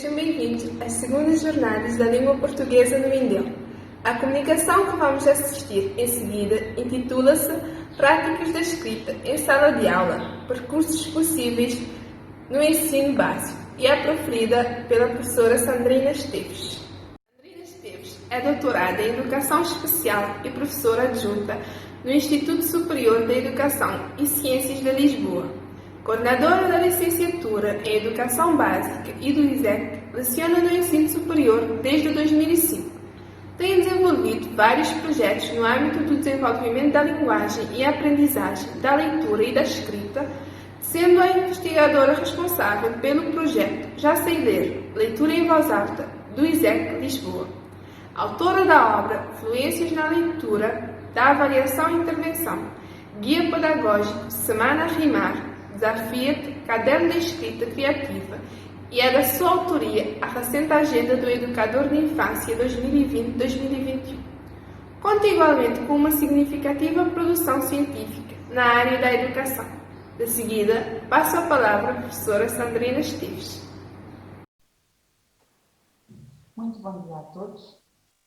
Sejam bem-vindos às segundas jornadas da língua portuguesa no Mindelo. A comunicação que vamos assistir em seguida intitula-se Práticas da Escrita em Sala de Aula, Percursos Possíveis no Ensino Básico e é proferida pela professora Sandrina Esteves. Sandrina Esteves é doutorada em Educação Especial e professora adjunta no Instituto Superior da Educação e Ciências de Lisboa. Coordenadora da Licenciatura em Educação Básica e do ISEC, leciona no ensino superior desde 2005. Tem desenvolvido vários projetos no âmbito do desenvolvimento da linguagem e aprendizagem da leitura e da escrita, sendo a investigadora responsável pelo projeto Já Sei Ler, Leitura em Voz Alta, do ISEC Lisboa. Autora da obra Fluências na Leitura, da Avaliação e Intervenção, Guia Pedagógico Semana a Rimar, Desafia-te, Caderno de Escrita Criativa, e é da sua autoria a recente Agenda do Educador de Infância 2020-2021. Conta igualmente com uma significativa produção científica na área da educação. De seguida, passo a palavra à professora Sandrina Esteves. Muito bom dia a todos.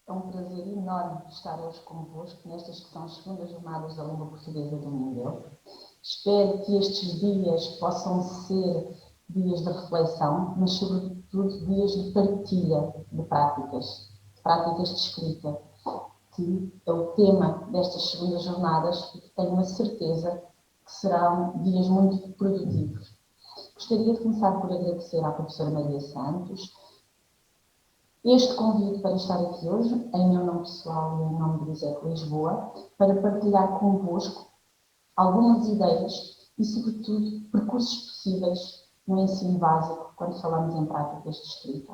É um prazer enorme estar hoje convosco nestas que são as segundas jornadas da língua portuguesa do Mindelo. Espero que estes dias possam ser dias de reflexão, mas sobretudo dias de partilha de práticas de escrita, que é o tema destas segundas jornadas e que tenho uma certeza que serão dias muito produtivos. Gostaria de começar por agradecer à professora Maria Santos este convite para estar aqui hoje, em meu nome pessoal e em nome do ISEC Lisboa, para partilhar convosco algumas ideias e, sobretudo, percursos possíveis no ensino básico, quando falamos em práticas de escrita.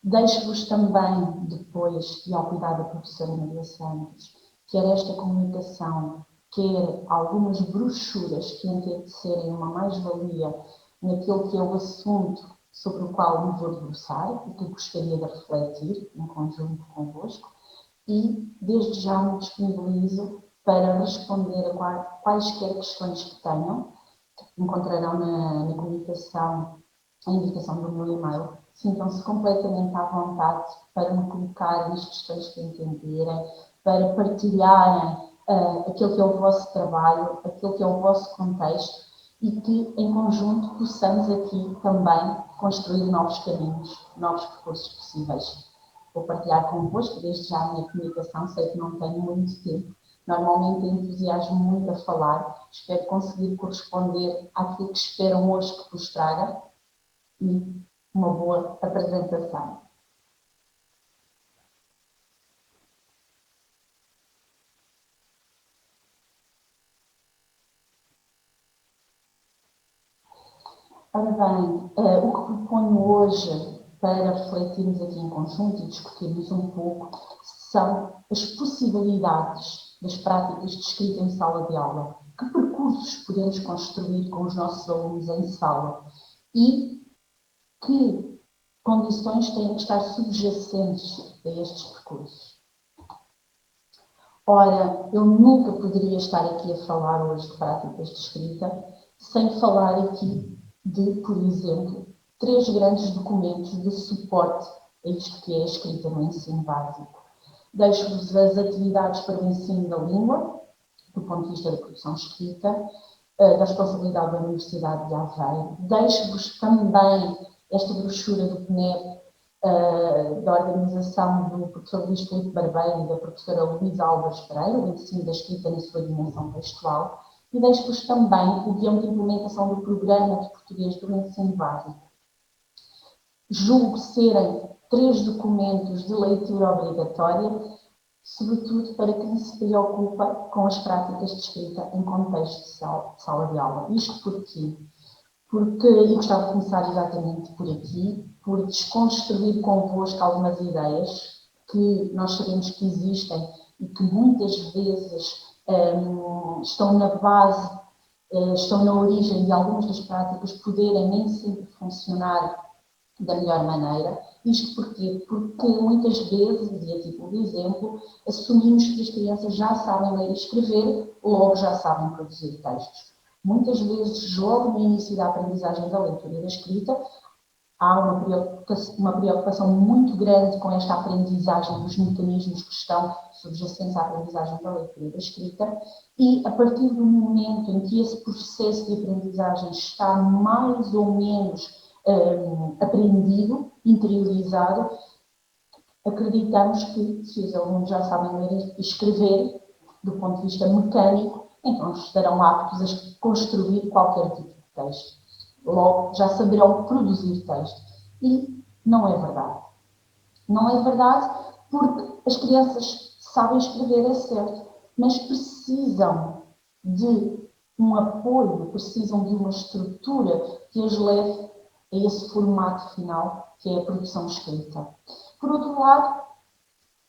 Deixo-vos também, depois, e ao cuidado da professora Maria Santos, quer esta comunicação, quer algumas brochuras que entendo serem uma mais-valia naquilo que é o assunto sobre o qual me vou debruçar e que gostaria de refletir em conjunto convosco, e desde já me disponibilizo para responder a quaisquer questões que tenham. Encontrarão na comunicação a indicação do meu e-mail. Sintam-se completamente à vontade para me colocarem as questões que entenderem, para partilharem aquilo que é o vosso trabalho, aquilo que é o vosso contexto, e que em conjunto possamos aqui também construir novos caminhos, novos percursos possíveis. Vou partilhar convosco desde já a minha comunicação, sei que não tenho muito tempo. Normalmente entusiasmo muito a falar, espero conseguir corresponder àquilo que esperam hoje que vos traga e uma boa apresentação. Ora bem, o que proponho hoje para refletirmos aqui em conjunto e discutirmos um pouco são as possibilidades das práticas de escrita em sala de aula. Que percursos podemos construir com os nossos alunos em sala e que condições têm que estar subjacentes a estes percursos. Ora, eu nunca poderia estar aqui a falar hoje de práticas de escrita sem falar aqui de, por exemplo, 3 grandes documentos de suporte a isto que é a escrita no ensino básico. Deixo-vos as atividades para o ensino da língua, do ponto de vista da produção escrita, da responsabilidade da Universidade de Aveiro. Deixo-vos também esta brochura do PNEP, da organização do professor Luís Filipe Barbeiro e da professora Luísa Álvares Pereira, o ensino da escrita na sua dimensão textual. E deixo-vos também o guião de implementação do programa de português do ensino básico. Julgo serem 3 documentos de leitura obrigatória, sobretudo para quem se preocupa com as práticas de escrita em contexto de sala de aula. Isto porquê? Porque eu gostava de começar exatamente por aqui, por desconstruir convosco algumas ideias que nós sabemos que existem e que muitas vezes estão na base, estão na origem de algumas das práticas poderem nem sempre funcionar da melhor maneira. Isto porquê? Porque muitas vezes, e a título de exemplo, assumimos que as crianças já sabem ler e escrever, logo já sabem produzir textos. Muitas vezes, logo no início da aprendizagem da leitura e da escrita, há uma preocupação muito grande com esta aprendizagem dos mecanismos que estão subjacentes à aprendizagem da leitura e da escrita, e a partir do momento em que esse processo de aprendizagem está mais ou menos aprendido, interiorizado, acreditamos que, se os alunos já sabem ler e escrever, do ponto de vista mecânico, então estarão aptos a construir qualquer tipo de texto. Logo, já saberão produzir texto. E não é verdade. Não é verdade porque as crianças sabem escrever, é certo, mas precisam de um apoio, precisam de uma estrutura que as leve a esse formato final, que é a produção escrita. Por outro lado,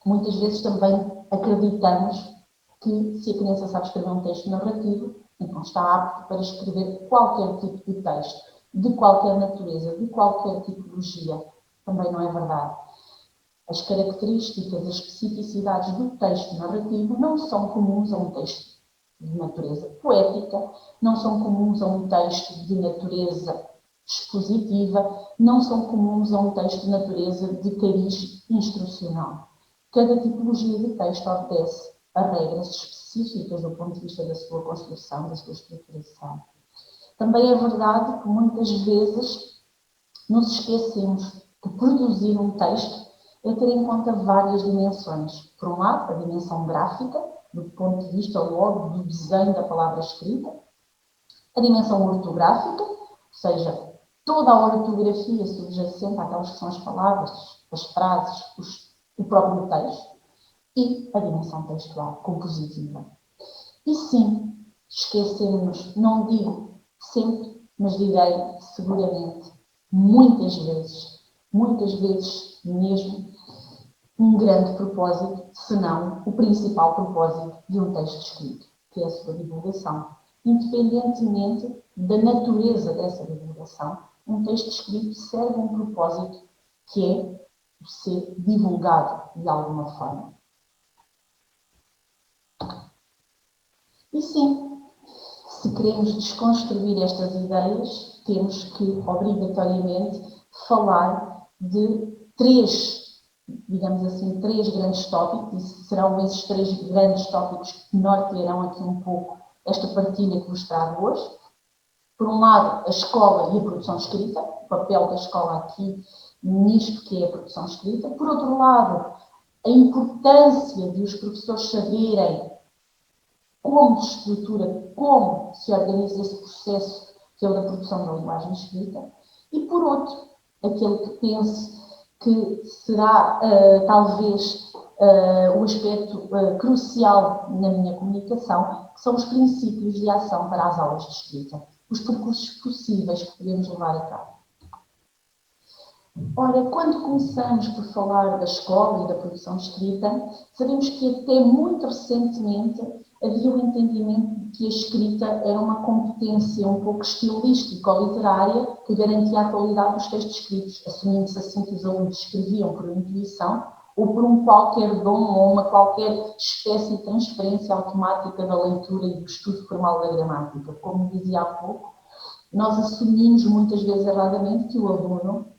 muitas vezes também acreditamos que se a criança sabe escrever um texto narrativo, então está apto para escrever qualquer tipo de texto, de qualquer natureza, de qualquer tipologia. Também não é verdade. As características, as especificidades do texto narrativo não são comuns a um texto de natureza poética, não são comuns a um texto de natureza expositiva, não são comuns a um texto de natureza de cariz instrucional. Cada tipologia de texto obedece a regras específicas do ponto de vista da sua construção, da sua estruturação. Também é verdade que muitas vezes nos esquecemos de produzir um texto é ter em conta várias dimensões. Por um lado, a dimensão gráfica, do ponto de vista logo do desenho da palavra escrita, a dimensão ortográfica, ou seja, toda a ortografia subjacente àquelas que são as palavras, as frases, o próprio texto, e a dimensão textual, compositiva. E sim, esquecemos, não digo sempre, mas direi seguramente, muitas vezes mesmo, um grande propósito, se não o principal propósito de um texto escrito, que é a sua divulgação. Independentemente da natureza dessa divulgação, um texto escrito serve um propósito que é o ser divulgado de alguma forma. E sim, se queremos desconstruir estas ideias, temos que, obrigatoriamente, falar de três grandes tópicos, e serão esses três grandes tópicos que nortearão aqui um pouco esta partilha que vos trago hoje. Por um lado, a escola e a produção escrita, o papel da escola aqui nisto que é a produção escrita. Por outro lado, a importância de os professores saberem como se estrutura, como se organiza esse processo que é o da produção da linguagem escrita. E por outro, aquele que pense que será talvez o aspecto crucial na minha comunicação, que são os princípios de ação para as aulas de escrita, os percursos possíveis que podemos levar a cabo. Ora, quando começamos por falar da escola e da produção escrita, sabemos que até muito recentemente havia o entendimento de que a escrita era uma competência um pouco estilística ou literária que garantia a qualidade dos textos escritos, assumindo-se assim que os alunos escreviam por intuição ou por um qualquer dom ou uma qualquer espécie de transferência automática da leitura e do estudo formal da gramática. Como dizia há pouco, nós assumimos muitas vezes erradamente que o aluno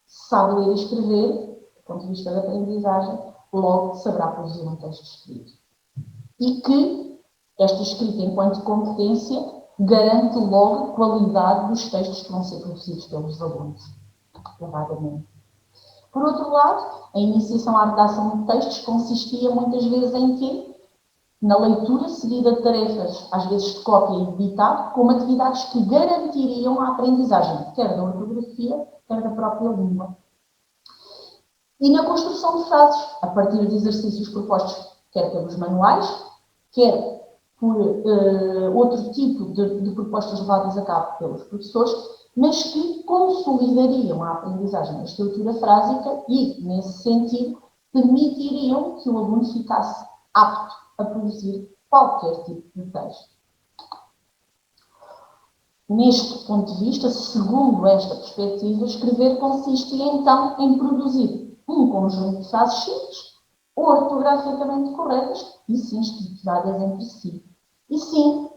sabe ler e escrever, do ponto de vista da aprendizagem, logo saberá produzir um texto escrito. E que esta escrita, enquanto competência, garante logo a qualidade dos textos que vão ser produzidos pelos alunos, erradamente. Por outro lado, a iniciação à redação de textos consistia muitas vezes em quê? Na leitura seguida de tarefas, às vezes de cópia e de ditado, como atividades que garantiriam a aprendizagem, quer da ortografia, quer da própria língua. E na construção de frases, a partir de exercícios propostos, quer pelos manuais, quer por outro tipo de propostas levadas a cabo pelos professores, mas que consolidariam a aprendizagem da estrutura frásica e, nesse sentido, permitiriam que o aluno ficasse apto a produzir qualquer tipo de texto. Neste ponto de vista, segundo esta perspectiva, escrever consiste então em produzir um conjunto de frases simples, ortograficamente corretas e sim estruturadas entre si. E sim,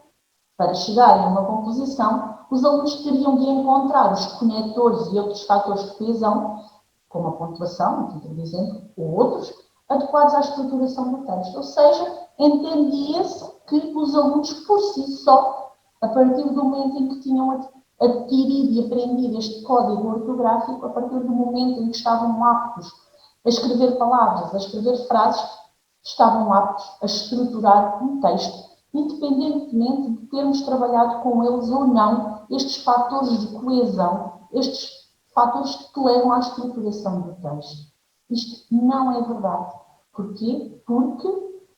Para chegarem a uma composição, os alunos teriam de encontrar os conectores e outros fatores de coesão, como a pontuação, aqui por exemplo, ou outros, adequados à estruturação do texto. Ou seja, entendia-se que os alunos, por si só, a partir do momento em que tinham adquirido e aprendido este código ortográfico, a partir do momento em que estavam aptos a escrever palavras, a escrever frases, estavam aptos a estruturar um texto, independentemente de termos trabalhado com eles ou não estes fatores de coesão, estes fatores que levam à estruturação do texto. Isto não é verdade. Porquê? Porque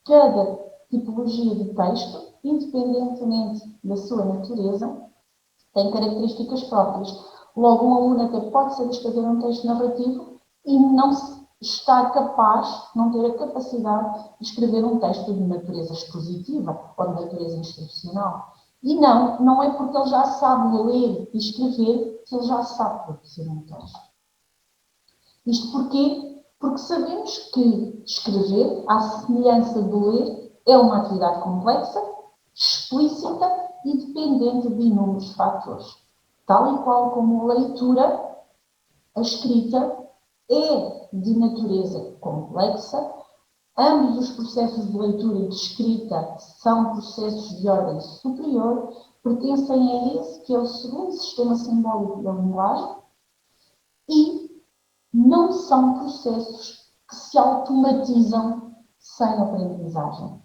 cada tipologia de texto, independentemente da sua natureza, tem características próprias. Logo, um aluno até pode saber escrever um texto narrativo e não estar capaz, não ter a capacidade de escrever um texto de natureza expositiva ou de natureza instrucional. E não é porque ele já sabe ler e escrever que ele já sabe produzir um texto. Isto porquê? Porque sabemos que escrever, à semelhança de ler, é uma atividade complexa, explícita e dependente de inúmeros fatores. Tal e qual como a leitura, a escrita é de natureza complexa. Ambos os processos de leitura e de escrita são processos de ordem superior, pertencem a esse que é o segundo sistema simbólico da linguagem e não são processos que se automatizam sem aprendizagem.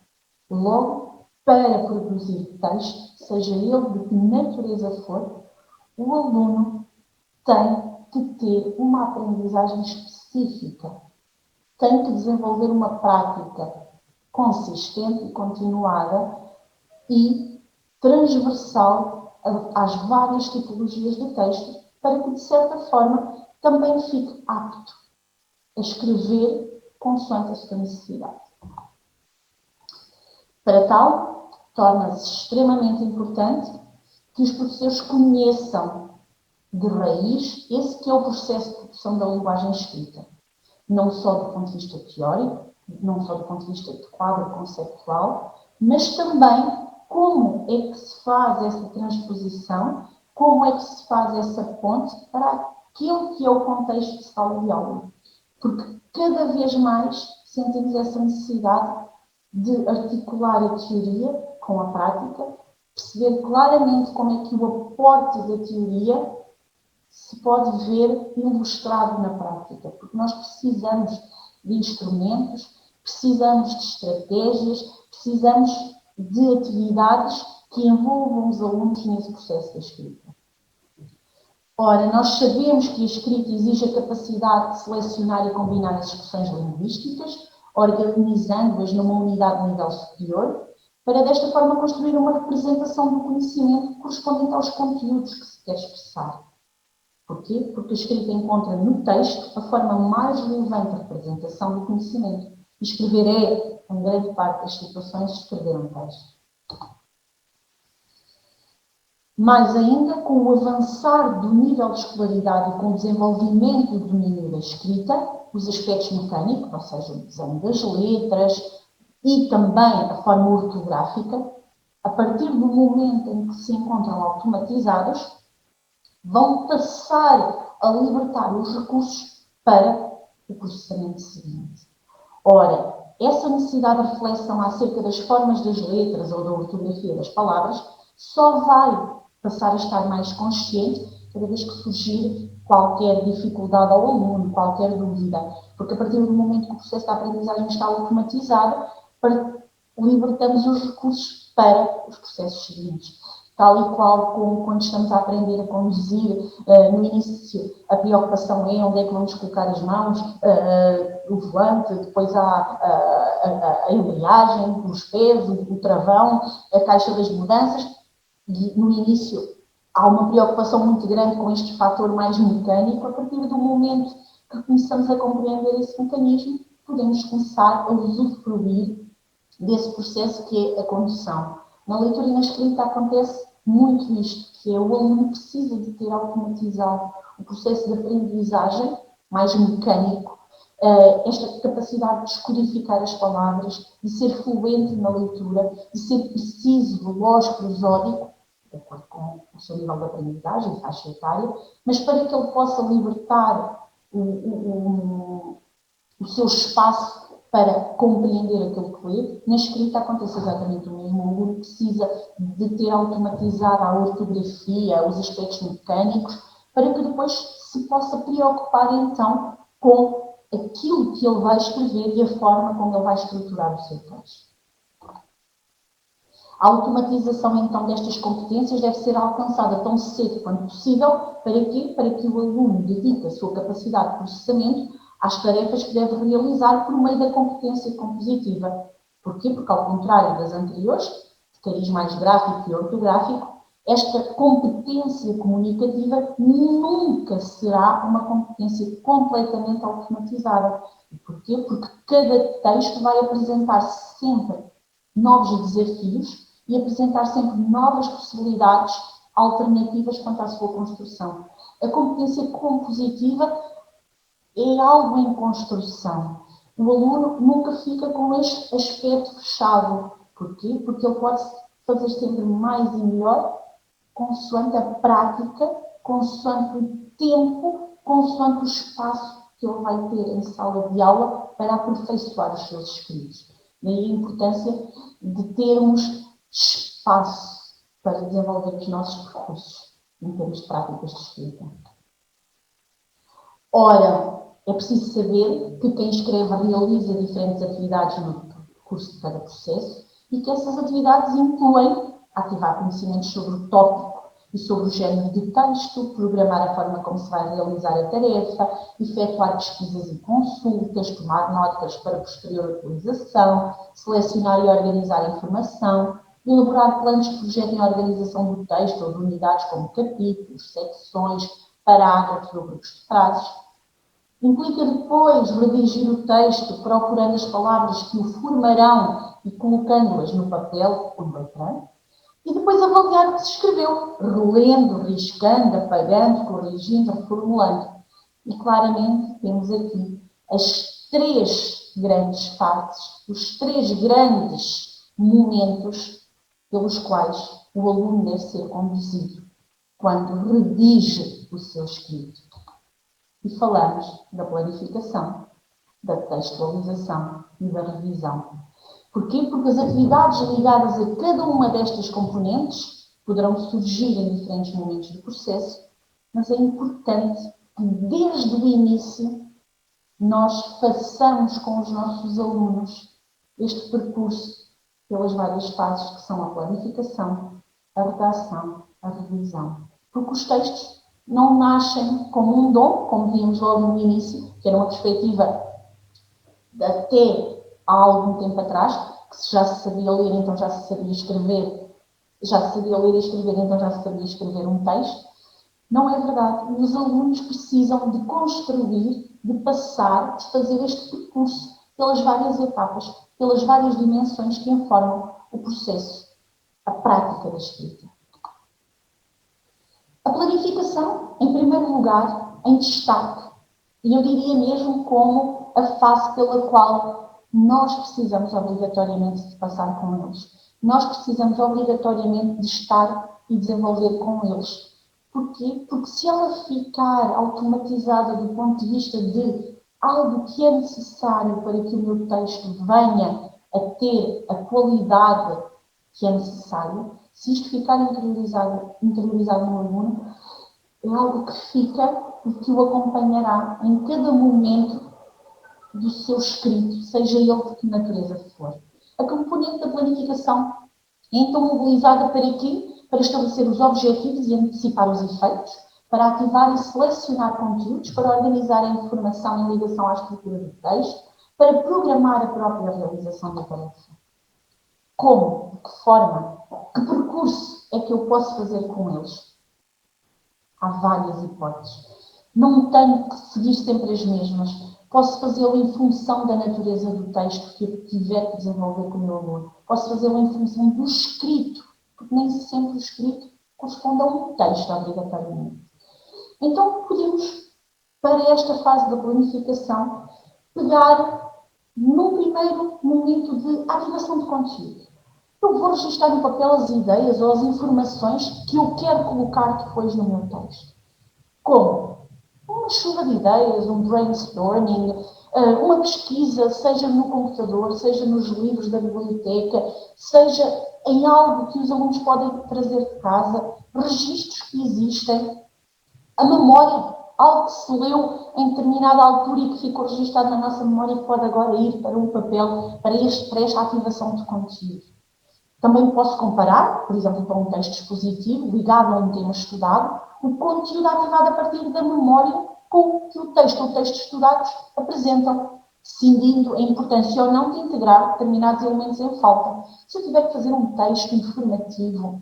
Logo, para produzir texto, seja ele de que natureza for, o aluno tem que ter uma aprendizagem específica, tem que desenvolver uma prática consistente e continuada e transversal às várias tipologias de texto, para que, de certa forma, também fique apto a escrever consoante a sua necessidade. Para tal, torna-se extremamente importante que os professores conheçam de raiz esse que é o processo de produção da linguagem escrita, não só do ponto de vista teórico, não só do ponto de vista de quadro conceptual, mas também como é que se faz essa transposição, como é que se faz essa ponte para aquilo que é o contexto de sala de aula. Porque cada vez mais sentimos essa necessidade de articular a teoria com a prática, perceber claramente como é que o aporte da teoria se pode ver ilustrado na prática, porque nós precisamos de instrumentos, precisamos de estratégias, precisamos de atividades que envolvam os alunos nesse processo da escrita. Ora, nós sabemos que a escrita exige a capacidade de selecionar e combinar as expressões linguísticas, organizando-as numa unidade de nível superior, para desta forma construir uma representação do conhecimento correspondente aos conteúdos que se quer expressar. Porquê? Porque a escrita encontra no texto a forma mais relevante de representação do conhecimento. E escrever é, em grande parte das situações, escrever um texto. Mais ainda, com o avançar do nível de escolaridade e com o desenvolvimento do domínio da escrita, os aspectos mecânicos, ou seja, o desenho das letras e também a forma ortográfica, a partir do momento em que se encontram automatizados, vão passar a libertar os recursos para o processamento seguinte. Ora, essa necessidade de reflexão acerca das formas das letras ou da ortografia das palavras só vai passar a estar mais consciente cada vez que surgir qualquer dificuldade ao aluno, qualquer dúvida, porque a partir do momento que o processo de aprendizagem está automatizado, libertamos os recursos para os processos seguintes. Tal e qual como quando estamos a aprender a conduzir, no início a preocupação é onde é que vamos colocar as mãos, o volante, depois há a embreagem, os pés, o travão, a caixa das mudanças, e no início há uma preocupação muito grande com este fator mais mecânico. A partir do momento que começamos a compreender esse mecanismo, podemos começar a usufruir desse processo que é a condução. Na leitura e na escrita acontece muito isto, que é o aluno precisa de ter automatizado o processo de aprendizagem mais mecânico esta capacidade de descodificar as palavras, de ser fluente na leitura, de ser preciso, veloz, prosódico, de acordo com o seu nível de aprendizagem, faixa etária, mas para que ele possa libertar o seu espaço para compreender aquilo que lê. Na escrita acontece exatamente o mesmo. O aluno precisa de ter automatizada a ortografia, os aspectos mecânicos, para que depois se possa preocupar então com aquilo que ele vai escrever e a forma como ele vai estruturar o seu texto. A automatização, então, destas competências deve ser alcançada tão cedo quanto possível. Para quê? Para que o aluno dedique a sua capacidade de processamento às tarefas que deve realizar por meio da competência compositiva. Porquê? Porque, ao contrário das anteriores, de cariz mais gráfico e ortográfico, esta competência comunicativa nunca será uma competência completamente automatizada. E porquê? Porque cada texto vai apresentar sempre novos desafios e apresentar sempre novas possibilidades alternativas quanto à sua construção. A competência compositiva é algo em construção. O aluno nunca fica com este aspecto fechado. Porquê? Porque ele pode fazer sempre mais e melhor consoante a prática, consoante o tempo, consoante o espaço que ele vai ter em sala de aula para aperfeiçoar os seus escritos. Daí a importância de termos espaço para desenvolver os nossos percursos em termos de práticas de escrita. Ora, é preciso saber que quem escreve realiza diferentes atividades no percurso de cada processo e que essas atividades incluem ativar conhecimentos sobre o tópico e sobre o género de texto, programar a forma como se vai realizar a tarefa, efetuar pesquisas e consultas, tomar notas para posterior utilização, selecionar e organizar a informação, elaborar planos que projetem a organização do texto ou de unidades como capítulos, secções, parágrafos ou grupos de frases. Implica depois redigir o texto, procurando as palavras que o formarão e colocando-as no papel ou no ecrã. E depois avaliar o que se escreveu, relendo, riscando, apagando, corrigindo, reformulando. E claramente temos aqui as três grandes fases, os três grandes momentos pelos quais o aluno deve ser conduzido quando redige o seu escrito. E falamos da planificação, da textualização e da revisão. Porquê? Porque as atividades ligadas a cada uma destas componentes poderão surgir em diferentes momentos do processo, mas é importante que desde o início nós façamos com os nossos alunos este percurso pelas várias fases que são a planificação, a redação, a revisão. Porque os textos não nascem como um dom, como vimos logo no início, que era uma perspectiva de até há algum tempo atrás, que já se sabia ler, então já se sabia escrever, já se sabia ler e escrever, então já se sabia escrever um texto. Não é verdade. Os alunos precisam de construir, de passar, de fazer este percurso pelas várias etapas, pelas várias dimensões que informam o processo, a prática da escrita. A planificação, em primeiro lugar, em destaque, e eu diria mesmo como a fase pela qual nós precisamos obrigatoriamente de passar com eles. Nós precisamos obrigatoriamente de estar e desenvolver com eles. Porquê? Porque se ela ficar automatizada do ponto de vista de algo que é necessário para que o meu texto venha a ter a qualidade que é necessária, se isto ficar interiorizado no aluno, é algo que fica e que o acompanhará em cada momento do seu escrito, seja ele de que natureza for. A componente da planificação é então mobilizada para quê? Para estabelecer os objetivos e antecipar os efeitos, para ativar e selecionar conteúdos, para organizar a informação em ligação à estrutura do texto, para programar a própria realização da tarefa. Como? De que forma? Que percurso é que eu posso fazer com eles? Há várias hipóteses. Não tenho que seguir sempre as mesmas. Posso fazê-lo em função da natureza do texto que eu tiver que desenvolver com o meu aluno. Posso fazê-lo em função do escrito, porque nem sempre o escrito corresponde a um texto, obrigatoriamente. Então, podemos, para esta fase da planificação, pegar no primeiro momento de ativação de conteúdo. Eu vou registrar no papel as ideias ou as informações que eu quero colocar depois no meu texto. Como? Uma chuva de ideias, um brainstorming, uma pesquisa, seja no computador, seja nos livros da biblioteca, seja em algo que os alunos podem trazer de casa, registros que existem, a memória, algo que se leu em determinada altura e que ficou registado na nossa memória e que pode agora ir para um papel, para esta ativação de conteúdo. Também posso comparar, por exemplo, para um texto expositivo ligado a um tema estudado, o conteúdo ativado a partir da memória com que o texto ou textos estudados apresentam, decidindo a importância ou não de integrar determinados elementos em falta. Se eu tiver que fazer um texto informativo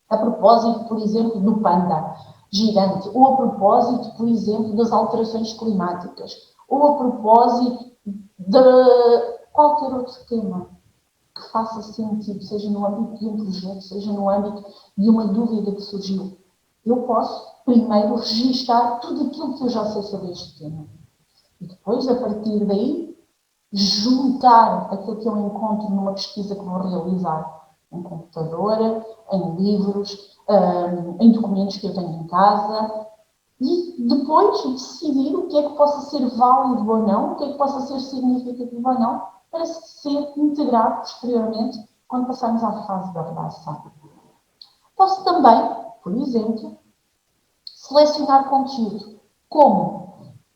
a propósito, por exemplo, do panda gigante, ou a propósito, por exemplo, das alterações climáticas, ou a propósito de qualquer outro tema que faça sentido, seja no âmbito de um projeto, seja no âmbito de uma dúvida que surgiu, eu posso primeiro registar tudo aquilo que eu já sei sobre este tema. E depois, a partir daí, juntar aquilo que eu encontro numa pesquisa que vou realizar em computador, em livros, em documentos que eu tenho em casa, e depois decidir o que é que possa ser válido ou não, o que é que possa ser significativo ou não, para ser integrado posteriormente quando passarmos à fase da redação. Posso também, por exemplo, selecionar conteúdo. Como?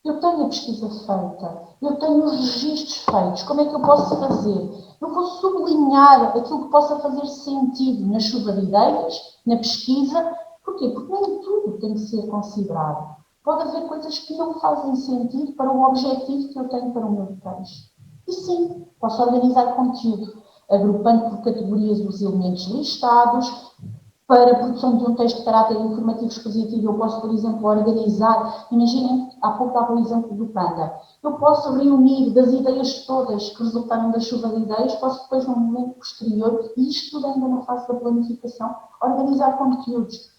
Eu tenho a pesquisa feita, eu tenho os registros feitos, como é que eu posso fazer? Eu vou sublinhar aquilo que possa fazer sentido na chuva de ideias, na pesquisa. Porquê? Porque nem tudo tem que ser considerado. Pode haver coisas que não fazem sentido para o objetivo que eu tenho para o meu texto. E sim, posso organizar conteúdo, agrupando por categorias os elementos listados. Para a produção de um texto de caráter informativo expositivo, eu posso, por exemplo, organizar, imaginem, há pouco dava o exemplo do Panda, eu posso reunir das ideias todas que resultaram da chuva de ideias, posso depois, num momento posterior, e isto tudo ainda na fase da planificação, organizar conteúdos.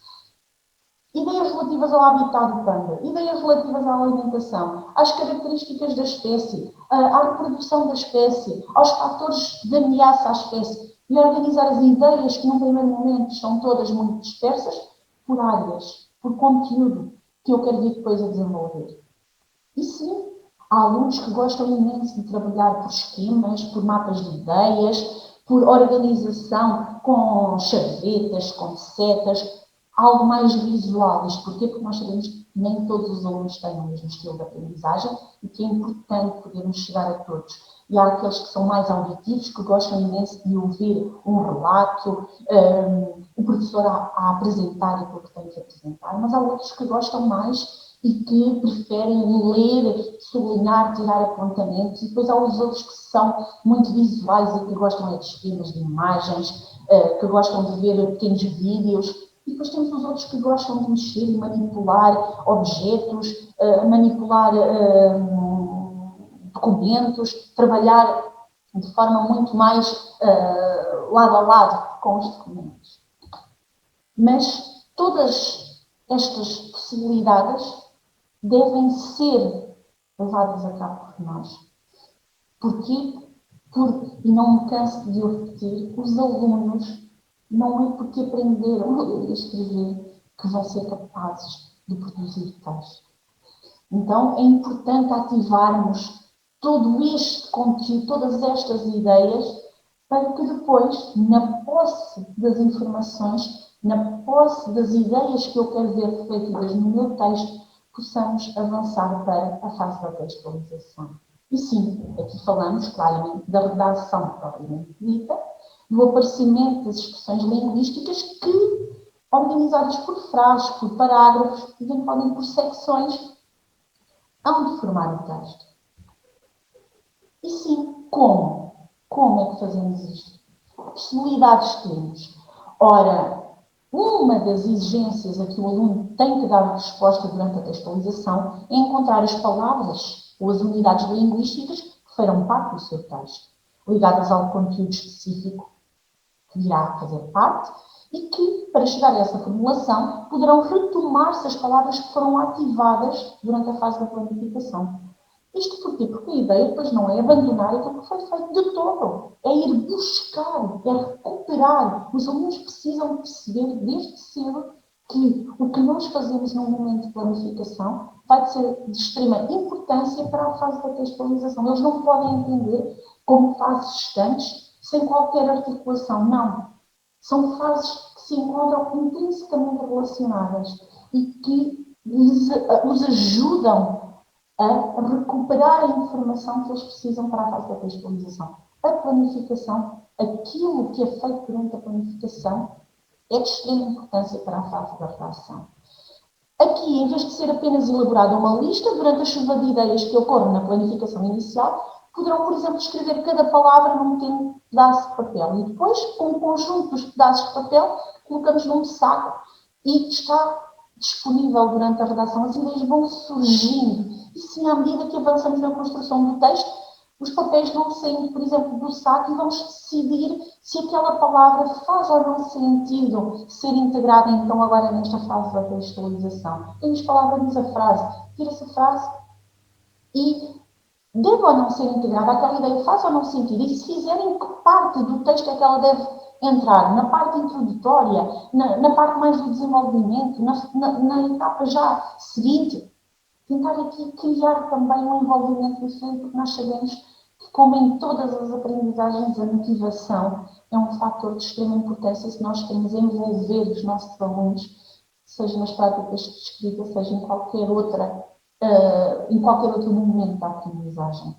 Ideias relativas ao habitat do panda, ideias relativas à alimentação, às características da espécie, à reprodução da espécie, aos fatores de ameaça à espécie, e organizar as ideias que num primeiro momento estão todas muito dispersas por áreas, por conteúdo que eu quero vir depois a desenvolver. E sim, há alunos que gostam imenso de trabalhar por esquemas, por mapas de ideias, por organização com chavetas, com setas, algo mais visual. Isto porquê? Porque nós sabemos que nem todos os alunos têm o mesmo estilo de aprendizagem e que é importante podermos chegar a todos. E há aqueles que são mais auditivos, que gostam imenso de ouvir um relato, o professor a apresentar aquilo que tem que apresentar, mas há outros que gostam mais e que preferem ler, sublinhar, tirar apontamentos, e depois há os outros que são muito visuais e que gostam de esquemas, de imagens, que gostam de ver pequenos vídeos. E depois temos os outros que gostam de mexer e manipular objetos, manipular documentos, trabalhar de forma muito mais lado a lado com os documentos. Mas todas estas possibilidades devem ser levadas a cabo por nós. Porquê? Porque, e não me canso de o repetir, os alunos não é porque aprenderam a ler e a escrever que vão ser capazes de produzir texto. Então, é importante ativarmos todo este conteúdo, todas estas ideias, para que depois, na posse das informações, na posse das ideias que eu quero ver refletidas no meu texto, possamos avançar para a fase da textualização. E sim, aqui falamos claramente da redação propriamente dita, do aparecimento das expressões linguísticas que, organizadas por frases, por parágrafos, eventualmente por secções, hão de formar o texto. E sim, como? Como é que fazemos isto? Que possibilidades temos? Ora, uma das exigências a que o aluno tem que dar resposta durante a textualização é encontrar as palavras ou as unidades linguísticas que farão parte do seu texto, ligadas ao conteúdo específico que irá fazer parte e que, para chegar a essa formulação, poderão retomar-se as palavras que foram ativadas durante a fase da planificação. Isto porquê? Porque a ideia depois não é abandonar aquilo que foi feito de todo. É ir buscar, é recuperar. Os alunos precisam perceber desde cedo que o que nós fazemos num momento de planificação vai ser de extrema importância para a fase da textualização. Eles não podem entender como fases distantes, sem qualquer articulação. Não. São fases que se encontram intrinsecamente relacionadas e que os ajudam a recuperar a informação que eles precisam para a fase da textualização. A planificação, aquilo que é feito durante a planificação, é de extrema importância para a fase da redação. Aqui, em vez de ser apenas elaborada uma lista, durante a chuva de ideias que ocorre na planificação inicial, poderão, por exemplo, escrever cada palavra num pequeno pedaço de papel. E depois, com um conjunto dos pedaços de papel, colocamos num saco e está disponível durante a redação. As ideias vão surgindo. E sim, à medida que avançamos na construção do texto, os papéis vão saindo, por exemplo, do saco e vamos decidir se aquela palavra faz ou não sentido ser integrada, então, agora nesta fase da textualização. Temos palavras a frase, tira-se a frase e deve ou não ser integrada, aquela ideia faz ou não sentido, e se fizerem, que parte do texto é que ela deve entrar? Na parte introdutória, na parte mais do desenvolvimento, na etapa já seguinte? Tentar aqui criar também um envolvimento diferente, porque nós sabemos que, como em todas as aprendizagens, a motivação é um fator de extrema importância se nós queremos envolver os nossos alunos, seja nas práticas de escrita, seja em qualquer outro momento da aprendizagem.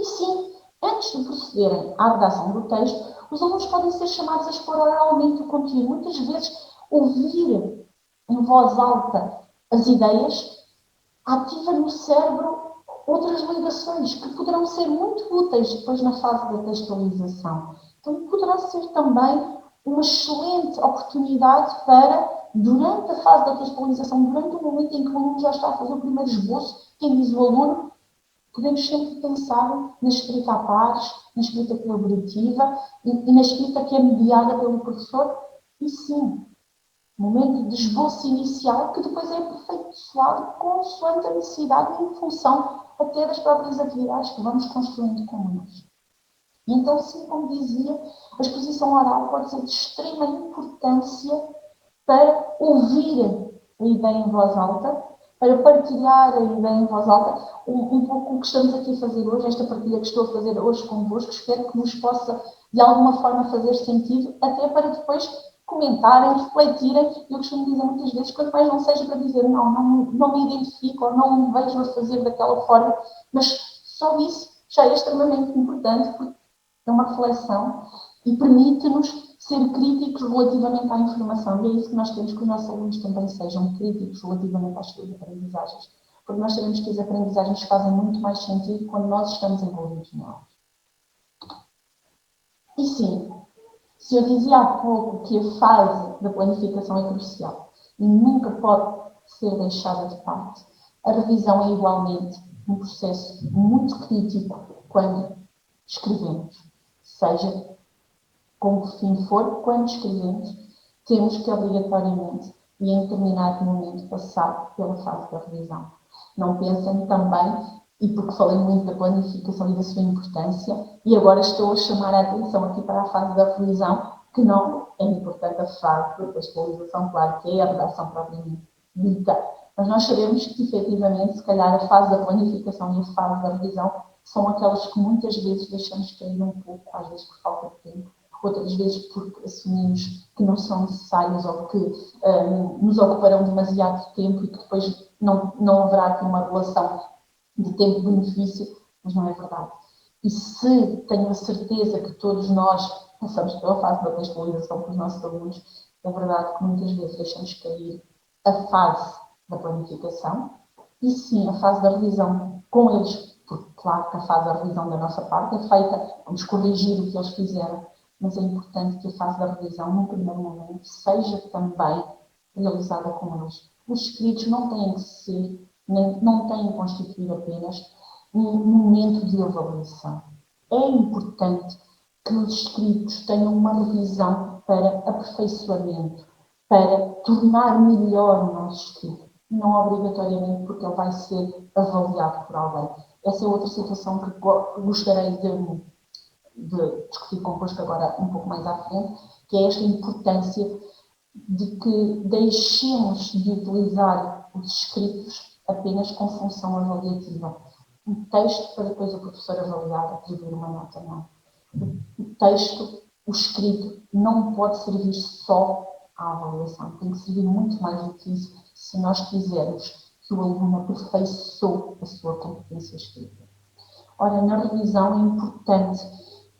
E sim, antes de procederem à redação do texto, os alunos podem ser chamados a expor oralmente o conteúdo. Muitas vezes, ouvir em voz alta as ideias ativa no cérebro outras ligações que poderão ser muito úteis depois na fase da textualização. Então, poderá ser também uma excelente oportunidade para, durante a fase da textualização, durante o momento em que o aluno já está a fazer o primeiro esboço, quem diz o aluno, podemos sempre pensar na escrita a pares, na escrita colaborativa e na escrita que é mediada pelo professor. E sim, momento de esboço inicial que depois é aperfeiçoado consoante a necessidade e em função até das próprias atividades que vamos construindo com eles. E então, sim, como dizia, a exposição oral pode ser de extrema importância para ouvir a ideia em voz alta, para partilhar a ideia em voz alta, um pouco o que estamos aqui a fazer hoje, esta partilha que estou a fazer hoje convosco, espero que vos possa, de alguma forma, fazer sentido, até para depois comentarem, refletirem. Eu costumo dizer muitas vezes, quanto mais não seja para dizer não me identifico ou não me vejo a fazer daquela forma, mas só isso já é extremamente importante, porque é uma reflexão e permite-nos ser críticos relativamente à informação. E é isso que nós queremos, que os nossos alunos também sejam críticos relativamente às suas aprendizagens. Porque nós sabemos que as aprendizagens fazem muito mais sentido quando nós estamos envolvidos nelas. E sim, se eu dizia há pouco que a fase da planificação é crucial e nunca pode ser deixada de parte, a revisão é igualmente um processo muito crítico quando escrevemos. Seja com que fim for, quando escrevemos, temos que obrigatoriamente e em determinado momento passar pela fase da revisão. Não pensem também, e porque falei muito da planificação e da sua importância, e agora estou a chamar a atenção aqui para a fase da revisão, que não é importante a fase da textualização, claro que é a redação propriamente dita, mas nós sabemos que, efetivamente, se calhar a fase da planificação e a fase da revisão são aquelas que muitas vezes deixamos cair um pouco, às vezes por falta de tempo, outras vezes porque assumimos que não são necessárias ou que nos ocuparão demasiado tempo e que depois não haverá aqui uma relação de tempo-benefício, mas não é verdade. E se tenho a certeza que todos nós passamos pela fase da textualização com os nossos alunos, é verdade que muitas vezes deixamos cair a fase da planificação e sim a fase da revisão com eles, porque claro que a fase da revisão da nossa parte é feita, vamos corrigir o que eles fizeram, mas é importante que a fase da revisão, num primeiro momento, seja também realizada com eles. Os escritos não têm que ser, não têm que constituir apenas um momento de avaliação. É importante que os escritos tenham uma revisão para aperfeiçoamento, para tornar melhor o nosso escrito. Não obrigatoriamente porque ele vai ser avaliado por alguém. essa é outra situação que gostaria de discutir convosco agora um pouco mais à frente, que é esta importância de que deixemos de utilizar os escritos apenas com função avaliativa. Um texto para depois o professor avaliar, atribuir uma nota, não. O texto, o escrito, não pode servir só à avaliação. Tem que servir muito mais do que isso se nós quisermos que o aluno aperfeiçoe a sua competência escrita. Ora, na revisão é importante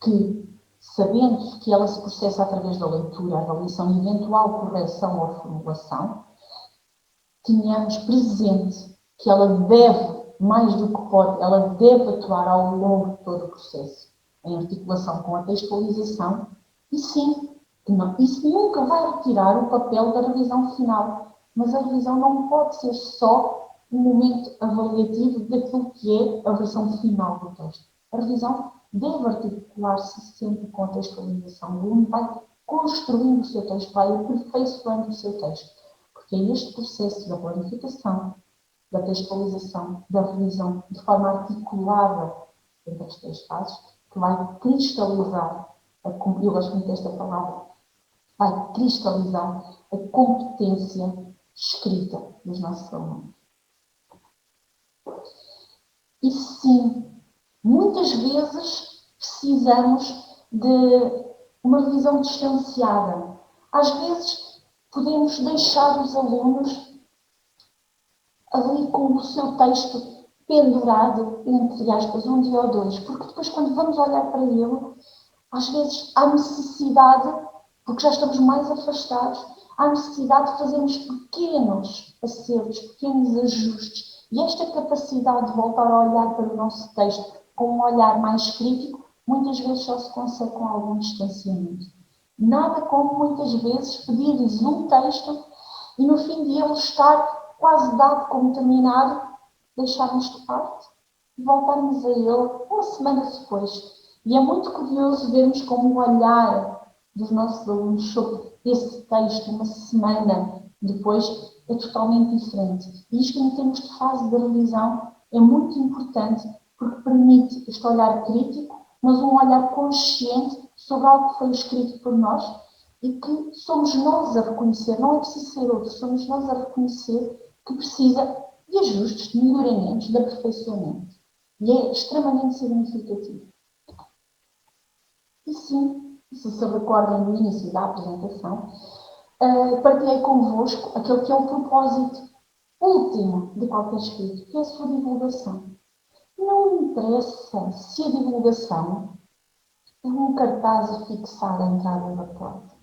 que, sabendo que ela se processa através da leitura, avaliação e eventual correção ou formulação, tenhamos presente que ela deve, mais do que pode, ela deve atuar ao longo de todo o processo, em articulação com a textualização, e sim, isso nunca vai retirar o papel da revisão final, mas a revisão não pode ser só um momento avaliativo daquilo que é a versão final do texto. A revisão deve articular-se sempre com a textualização. O aluno vai construindo o seu texto, vai aperfeiçoando o seu texto, porque é este processo da planificação, da textualização, da revisão, de forma articulada entre as três fases, que vai cristalizar, eu gosto muito desta palavra, vai cristalizar a competência escrita dos nossos alunos. E sim, muitas vezes precisamos de uma revisão distanciada. Às vezes podemos deixar os alunos ali com o seu texto pendurado, entre aspas, um dia ou dois, porque depois quando vamos olhar para ele, às vezes há necessidade, porque já estamos mais afastados, há necessidade de fazermos pequenos acertos, pequenos ajustes. E esta capacidade de voltar a olhar para o nosso texto com um olhar mais crítico, muitas vezes só se consegue com algum distanciamento. Nada como muitas vezes pedir-lhes um texto e no fim de ele estar quase dado como terminado, deixarmos de parte e voltarmos a ele uma semana depois. E é muito curioso vermos como o olhar dos nossos alunos sobre esse texto uma semana depois é totalmente diferente. E isto, em termos de fase de revisão, é muito importante porque permite este olhar crítico, mas um olhar consciente sobre algo que foi escrito por nós e que somos nós a reconhecer, não é preciso ser outro, somos nós a reconhecer que precisa de ajustes, de melhoramentos, de aperfeiçoamento. E é extremamente significativo. E sim, se se recordam no início da apresentação, partilhei convosco aquele que é o propósito último de qualquer escrito, que é a sua divulgação. Não interessa se a divulgação é um cartaz afixado à entrada da porta,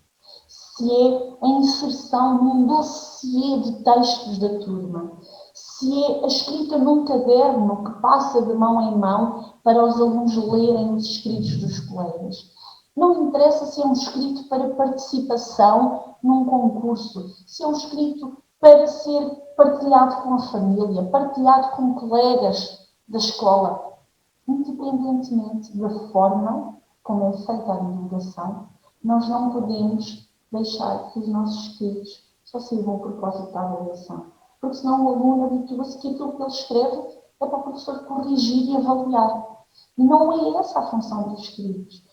se é a inserção num dossiê de textos da turma, se é a escrita num caderno que passa de mão em mão para os alunos lerem os escritos dos colegas. Não interessa se é um escrito para participação num concurso, se é um escrito para ser partilhado com a família, partilhado com colegas da escola, independentemente da forma como é feita a divulgação, nós não podemos deixar que os nossos escritos só sirvam ao propósito da avaliação. Porque senão o aluno habitua-se que aquilo que ele escreve é para o professor corrigir e avaliar. E não é essa a função dos escritos.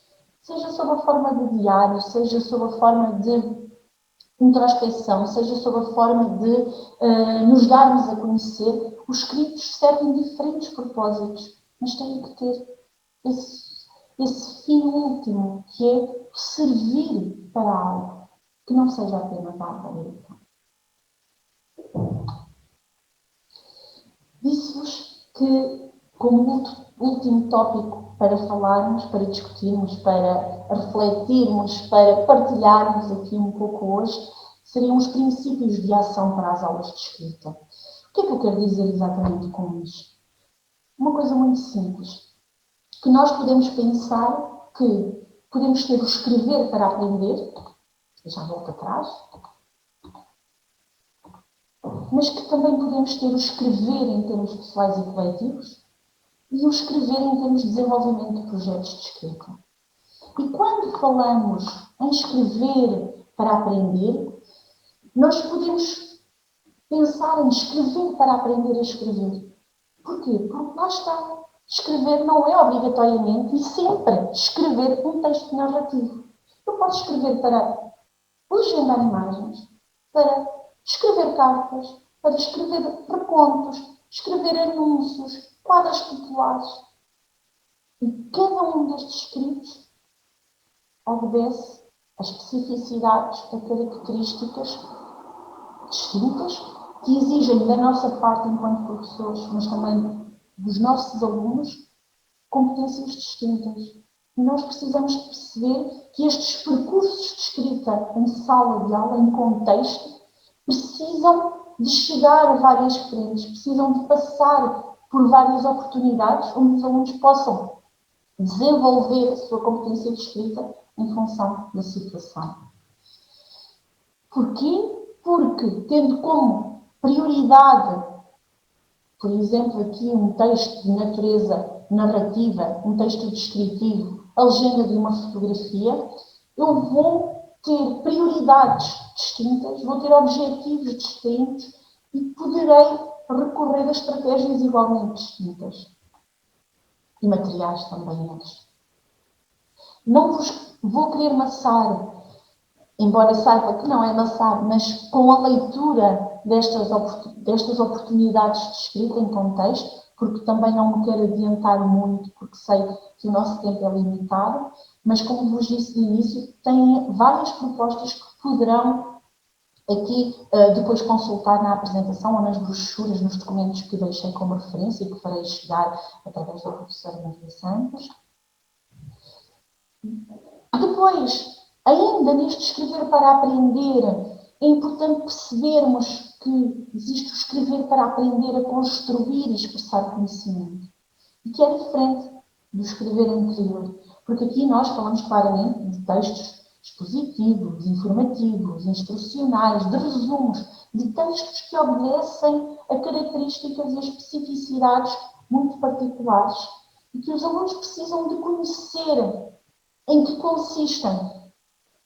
Seja sob a forma de diário, seja sob a forma de introspecção, seja sob a forma de nos darmos a conhecer, os escritos servem diferentes propósitos, mas têm que ter esse fim último, que é servir para algo, que não seja apenas a avaliação. Disse-vos que, como último tópico para falarmos, para discutirmos, para refletirmos, para partilharmos aqui um pouco hoje, seriam os princípios de ação para as aulas de escrita. O que é que eu quero dizer exatamente com isto? Uma coisa muito simples, que nós podemos pensar que podemos ter o escrever para aprender, já volto atrás, mas que também podemos ter o escrever em termos pessoais e coletivos e o escrever em termos de desenvolvimento de projetos de escrita. E quando falamos em escrever para aprender, nós podemos pensar em escrever para aprender a escrever. Porquê? Porque lá está. Escrever não é obrigatoriamente e sempre escrever um texto narrativo. Eu posso escrever para legendar imagens, para escrever cartas, para escrever recontos, escrever anúncios, quadros populares. E cada um destes escritos obedece a especificidades, a características distintas que exigem da nossa parte enquanto professores, mas também dos nossos alunos, competências distintas. E nós precisamos perceber que estes percursos de escrita em sala de aula, em contexto, precisam de chegar a várias frentes, precisam de passar por várias oportunidades onde os alunos possam desenvolver a sua competência de escrita em função da situação. Porquê? Porque, tendo como prioridade, por exemplo, aqui um texto de natureza narrativa, um texto descritivo, a legenda de uma fotografia, eu vou ter prioridades distintas, vou ter objetivos distintos e poderei recorrer a estratégias igualmente distintas. E materiais também eles. Não vos vou querer maçar, embora saiba que não é maçar, mas com a leitura destas oportunidades de escrita em contexto, porque também não me quero adiantar muito, porque sei que o nosso tempo é limitado, mas como vos disse de início, tem várias propostas que poderão aqui depois consultar na apresentação ou nas brochuras, nos documentos que deixei como referência e que farei chegar através da professora Maria Santos. Depois, ainda neste escrever para aprender, é importante percebermos que existe o escrever para aprender a construir e expressar conhecimento. E que é diferente do escrever anterior. Porque aqui nós falamos claramente de textos expositivos, informativos, instrucionais, de resumos, de textos que obedecem a características e a especificidades muito particulares e que os alunos precisam de conhecer em que consistem,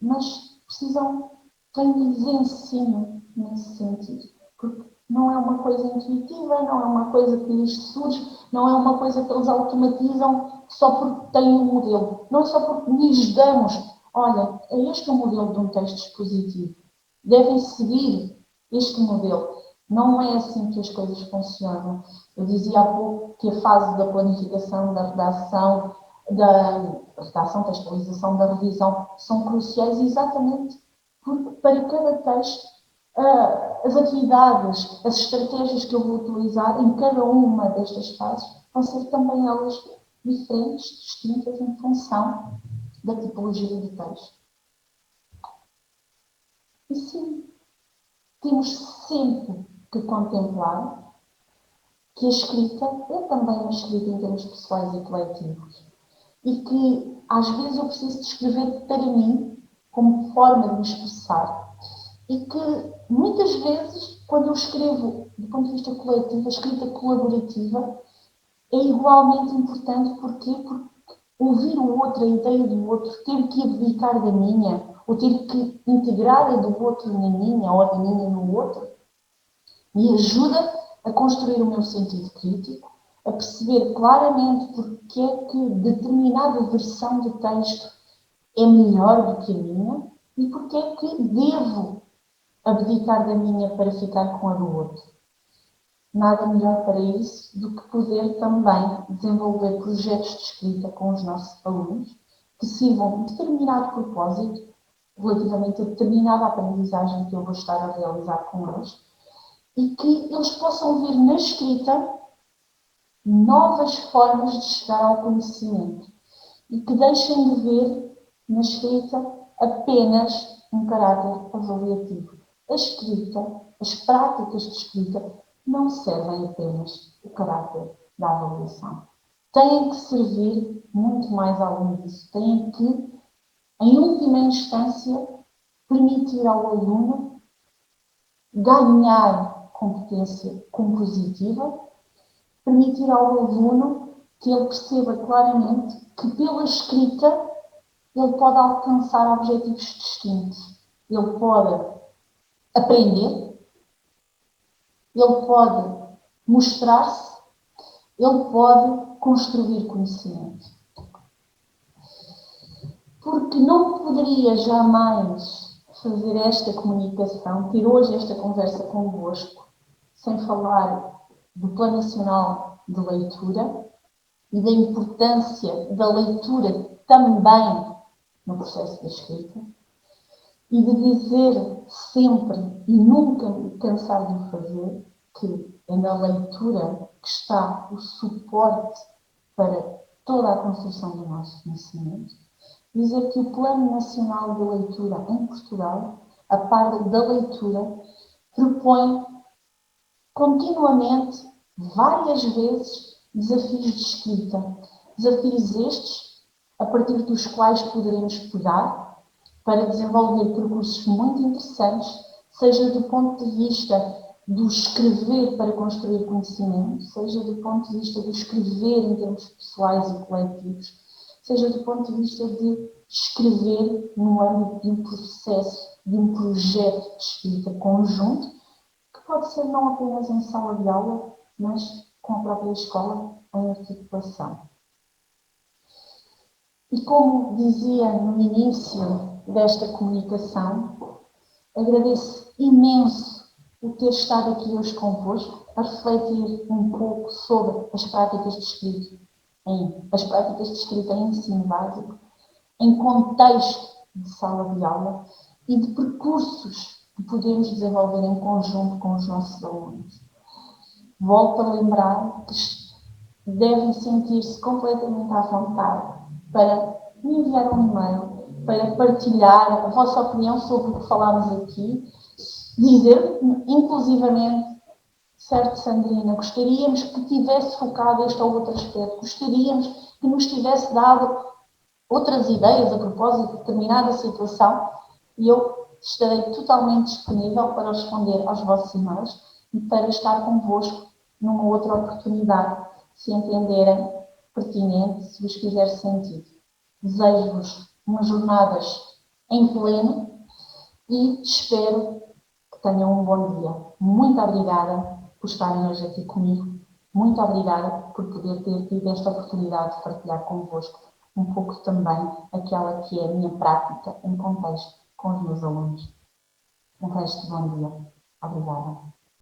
mas precisam que lhes ensine nesse sentido. Porque não é uma coisa intuitiva, não é uma coisa que lhes surge, não é uma coisa que eles automatizam só porque têm um modelo. Não é só porque lhes damos, olha, é este o modelo de um texto expositivo. Devem seguir este modelo. Não é assim que as coisas funcionam. Eu dizia há pouco que a fase da planificação, da redação, textualização, da revisão, são cruciais exatamente porque para cada texto as atividades, as estratégias que eu vou utilizar em cada uma destas fases vão ser também elas diferentes, distintas em função da tipologia do texto. E sim, temos sempre que contemplar que a escrita é também uma escrita em termos pessoais e coletivos. E que às vezes eu preciso de escrever para mim como forma de me expressar. E que muitas vezes, quando eu escrevo do ponto de vista coletivo, a escrita colaborativa é igualmente importante. Porquê? Porque ouvir o outro, a ideia do outro, ter que abdicar da minha, ou ter que integrar a do outro na minha, ou a da minha no outro, me ajuda a construir o meu sentido crítico, a perceber claramente porque é que determinada versão de texto é melhor do que a minha e porque é que devo abdicar da minha para ficar com a do outro. Nada melhor para isso do que poder também desenvolver projetos de escrita com os nossos alunos que sirvam de determinado propósito relativamente a determinada aprendizagem que eu vou estar a realizar com eles e que eles possam ver na escrita novas formas de chegar ao conhecimento e que deixem de ver na escrita apenas um caráter avaliativo. A escrita, as práticas de escrita, não servem apenas o caráter da avaliação. Têm que servir muito mais além disso. Têm que, em última instância, permitir ao aluno ganhar competência compositiva, permitir ao aluno que ele perceba claramente que pela escrita ele pode alcançar objetivos distintos. Ele pode aprender, ele pode mostrar-se ele pode construir conhecimento. Porque não poderia jamais fazer esta comunicação, ter hoje esta conversa convosco, sem falar do Plano Nacional de Leitura e da importância da leitura também no processo da escrita, e de dizer sempre e nunca me cansar de o fazer, que é na leitura que está o suporte para toda a construção do nosso conhecimento. Dizer que o Plano Nacional de Leitura em Portugal, a par da leitura, propõe continuamente, várias vezes, desafios de escrita. Desafios estes, a partir dos quais poderemos pegar para desenvolver percursos muito interessantes, seja do ponto de vista do escrever para construir conhecimento, seja do ponto de vista do escrever em termos pessoais e coletivos, seja do ponto de vista de escrever no âmbito de um processo, de um projeto de escrita conjunto, que pode ser não apenas em sala de aula, mas com a própria escola em articulação. E como dizia no início desta comunicação, agradeço imenso o ter estado aqui hoje convosco a refletir um pouco sobre as práticas de escrita em ensino básico, em contexto de sala de aula e de percursos que podemos desenvolver em conjunto com os nossos alunos. Volto a lembrar que devem sentir-se completamente à vontade para me enviar um e-mail, para partilhar a vossa opinião sobre o que falámos aqui, dizer, inclusivamente, certo, Sandrina, gostaríamos que tivesse focado este ou outro aspecto, gostaríamos que nos tivesse dado outras ideias a propósito de determinada situação, e eu estarei totalmente disponível para responder aos vossos e-mails e para estar convosco numa outra oportunidade, se entenderem pertinente, se vos fizer sentido. Desejo-vos umas jornadas em pleno e espero que tenham um bom dia. Muito obrigada por estarem hoje aqui comigo. Muito obrigada por poder ter tido esta oportunidade de partilhar convosco um pouco também aquela que é a minha prática em contexto com os meus alunos. Um resto de bom dia. Obrigada.